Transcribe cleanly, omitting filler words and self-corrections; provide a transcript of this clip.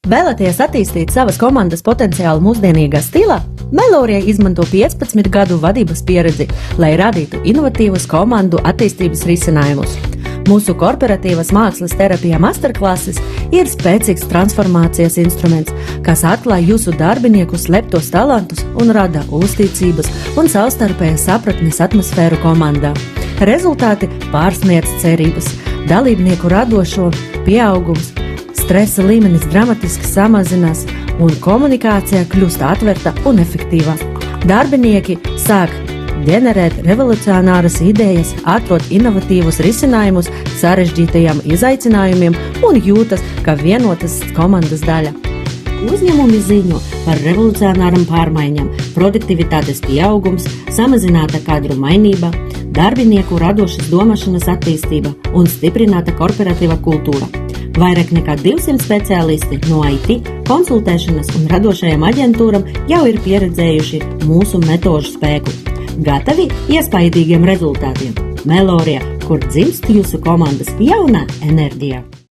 Vēlaties attīstīt savas komandas potenciālu mūsdienīgā stilā? Melorija izmanto 15 gadu vadības pieredzi, lai radītu inovatīvus komandu attīstības risinājumus. Mūsu korporatīvas mākslas terapija masterklases ir spēcīgs transformācijas instruments, kas atklāj jūsu darbinieku sleptos talantus un rada uzticības un savstarpējas sapratnes atmosfēru komandā. Rezultāti pārsniedz cerības, dalībnieku radošo pieaugums, stresa līmenis dramatiski samazinās un komunikācija kļūst atvērta un efektīvā. Darbinieki sāk ģenerēt revolucionāras idejas, atrod inovatīvus risinājumus sarežģītajiem izaicinājumiem un jūtas kā vienotas komandas daļa. Uzņēmumi ziņo par revolucionāram pārmaiņām, produktivitātes pieaugums, samazināta kadru mainība, darbinieku radošas domāšanas attīstība un stiprināta korporatīva kultūra. Vairāk nekā 200 speciālisti no IT, konsultēšanas un radošajām aģentūram jau ir pieredzējuši mūsu metožu spēku. Gatavi iespaidīgiem rezultātiem? Melorija, kur dzimst jūsu komandas jaunā enerģija.